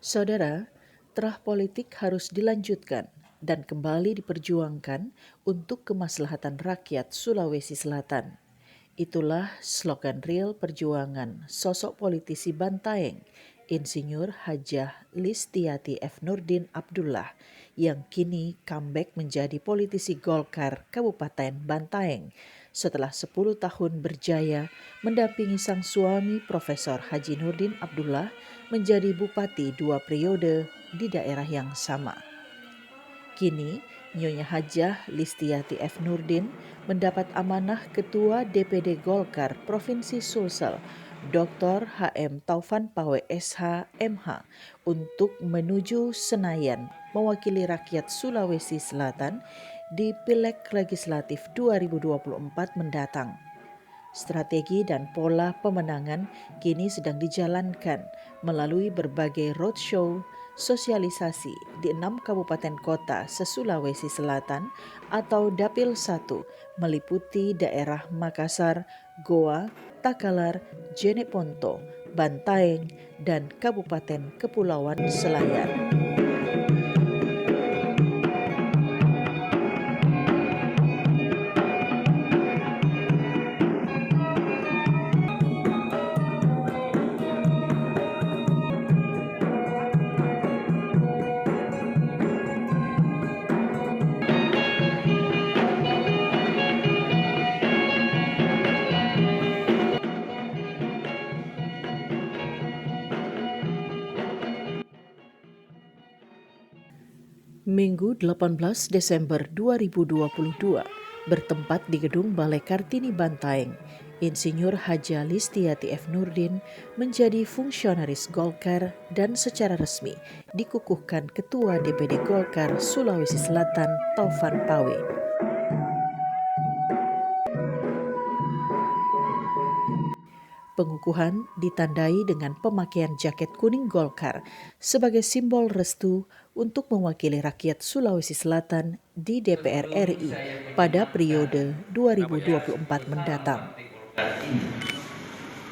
Saudara, terah politik harus dilanjutkan dan kembali diperjuangkan untuk kemaslahatan rakyat Sulawesi Selatan. Itulah slogan real perjuangan sosok politisi Bantaeng, Insinyur Hajah Listiati F. Nurdin Abdullah, yang kini comeback menjadi politisi Golkar Kabupaten Bantaeng setelah 10 tahun berjaya mendampingi sang suami Profesor Haji Nurdin Abdullah menjadi bupati 2 periode di daerah yang sama. Kini, Nyonya Hajah Listiati F. Nurdin mendapat amanah Ketua DPD Golkar Provinsi Sulsel, Dr. H.M. Taufan Pawe SH MH, untuk menuju Senayan mewakili rakyat Sulawesi Selatan di Pileg Legislatif 2024 mendatang. Strategi dan pola pemenangan kini sedang dijalankan melalui berbagai roadshow, sosialisasi di 6 kabupaten kota se-Sulawesi Selatan atau Dapil 1 meliputi daerah Makassar, Goa, Takalar, Jeneponto, Bantaeng, dan Kabupaten Kepulauan Selayar. Minggu 18 Desember 2022, bertempat di Gedung Balai Kartini Bantaeng, Insinyur Hajah Listiati F. Nurdin menjadi fungsionaris Golkar dan secara resmi dikukuhkan Ketua DPD Golkar Sulawesi Selatan Taufan Pawe. Pengukuhan ditandai dengan pemakaian jaket kuning Golkar sebagai simbol restu untuk mewakili rakyat Sulawesi Selatan di DPR RI pada periode 2024 mendatang.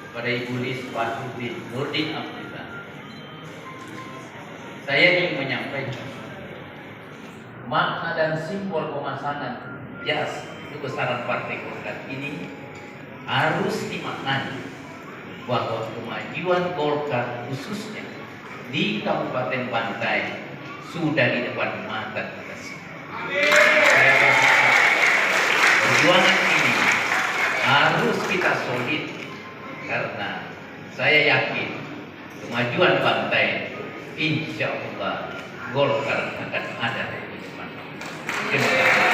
Kepada Ibu Listiati Nurdin Abdullah, saya ingin menyampaikan makna dan simbol pemasangan jas kebesaran Partai Golkar ini harus dimaknai bahwa kemajuan Golkar khususnya di Kabupaten Bantaeng sudah di depan mata kita semua. Saya berharap perjuangan ini harus kita solid karena saya yakin kemajuan Bantaeng insya Allah Golkar akan ada di depan. Terima kasih.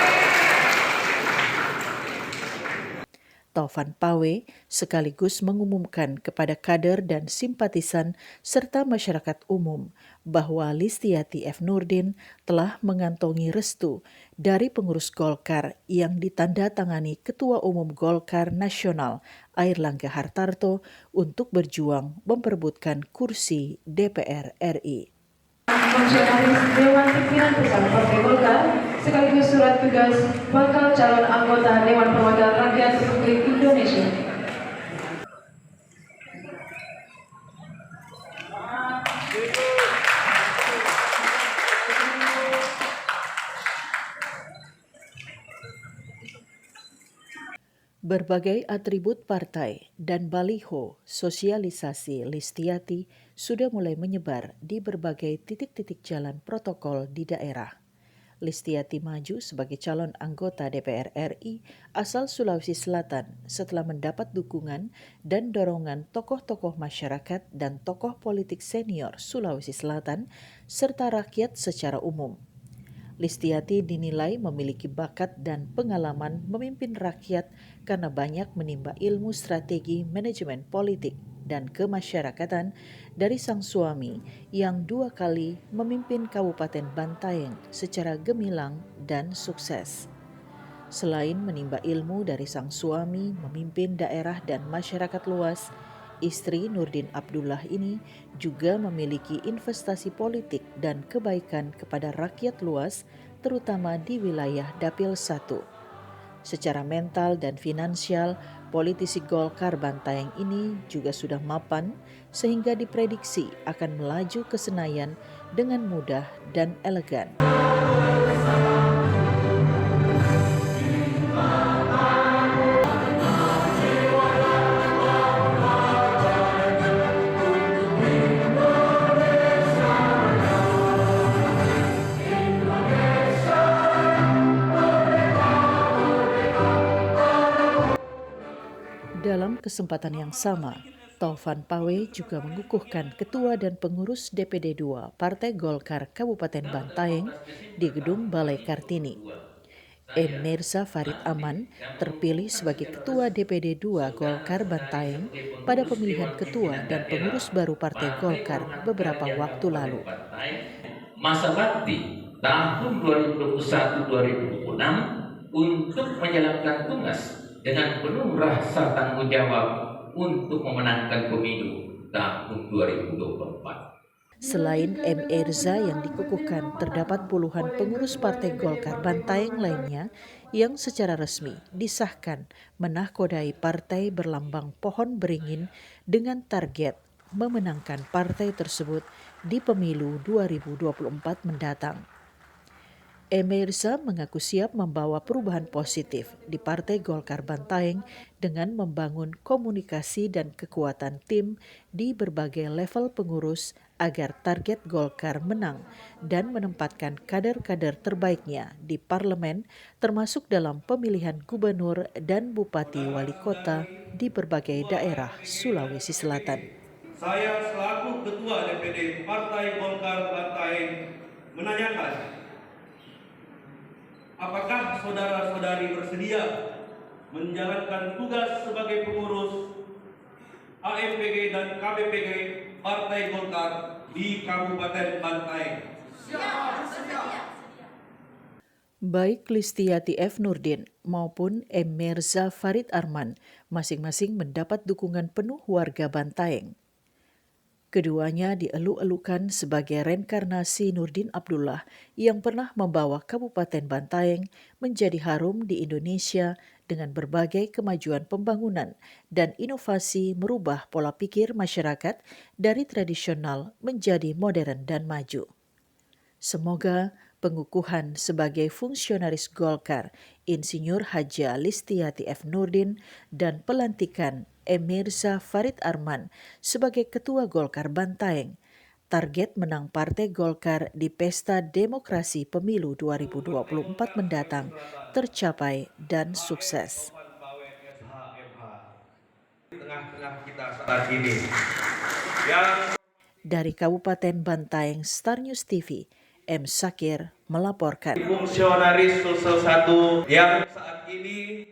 Taufan Pawe sekaligus mengumumkan kepada kader dan simpatisan serta masyarakat umum bahwa Listiati F. Nurdin telah mengantongi restu dari pengurus Golkar yang ditandatangani Ketua Umum Golkar Nasional Airlangga Hartarto untuk berjuang memperebutkan kursi DPR RI. Fungsionaris Dewan Pimpinan Pusat Partai Golkar sekaligus surat tugas bakal calon anggota Dewan Perwakilan Rakyat Republik Indonesia. Berbagai atribut partai dan baliho sosialisasi Listiati sudah mulai menyebar di berbagai titik-titik jalan protokol di daerah. Listiati maju sebagai calon anggota DPR RI asal Sulawesi Selatan setelah mendapat dukungan dan dorongan tokoh-tokoh masyarakat dan tokoh politik senior Sulawesi Selatan serta rakyat secara umum. Listiati dinilai memiliki bakat dan pengalaman memimpin rakyat karena banyak menimba ilmu strategi manajemen politik dan kemasyarakatan dari sang suami yang 2 kali memimpin Kabupaten Bantaeng secara gemilang dan sukses. Selain menimba ilmu dari sang suami memimpin daerah dan masyarakat luas, istri Nurdin Abdullah ini juga memiliki investasi politik dan kebaikan kepada rakyat luas, terutama di wilayah Dapil 1. Secara mental dan finansial, Politisi Golkar Bantaeng ini juga sudah mapan sehingga diprediksi akan melaju ke Senayan dengan mudah dan elegan. Dalam kesempatan yang sama, Taufan Pawe juga mengukuhkan ketua dan pengurus DPD 2 Partai Golkar Kabupaten Bantaeng di Gedung Balai Kartini. M. Mirza Farid Aman terpilih sebagai ketua DPD 2 Golkar Bantaeng pada pemilihan ketua dan pengurus baru Partai Golkar beberapa waktu lalu. Masa bakti tahun 2021-2026 untuk menjalankan tugas dengan penuh rasa tanggung jawab untuk memenangkan pemilu tahun 2024. Selain M. Erza yang dikukuhkan, terdapat puluhan pengurus Partai Golkar Bantaeng lainnya yang secara resmi disahkan menahkodai partai berlambang pohon beringin dengan target memenangkan partai tersebut di pemilu 2024 mendatang. M. Erza mengaku siap membawa perubahan positif di Partai Golkar Bantaeng dengan membangun komunikasi dan kekuatan tim di berbagai level pengurus agar target Golkar menang dan menempatkan kader-kader terbaiknya di parlemen termasuk dalam pemilihan gubernur dan bupati wali kota di berbagai daerah Sulawesi Selatan. Saya selaku Ketua DPD Partai Golkar Bantaeng menanyakan, apakah saudara-saudari bersedia menjalankan tugas sebagai pengurus AMPG dan KBPG Partai Golkar di Kabupaten Bantaeng? Baik Listiati F. Nurdin maupun M. Mirza Farid Arman masing-masing mendapat dukungan penuh warga Bantaeng. Keduanya dieluk-elukan sebagai reinkarnasi Nurdin Abdullah yang pernah membawa Kabupaten Bantaeng menjadi harum di Indonesia dengan berbagai kemajuan pembangunan dan inovasi merubah pola pikir masyarakat dari tradisional menjadi modern dan maju. Semoga pengukuhan sebagai fungsionaris Golkar Insinyur Haja Listiati F. Nurdin dan pelantikan M. Mirza Farid Arman sebagai Ketua Golkar Bantaeng, target menang Partai Golkar di Pesta Demokrasi Pemilu 2024 mendatang tercapai dan sukses. Dari Kabupaten Bantaeng, Star News TV, M. Sakir melaporkan. Fungsionaris Sulsel 1 yang saat ini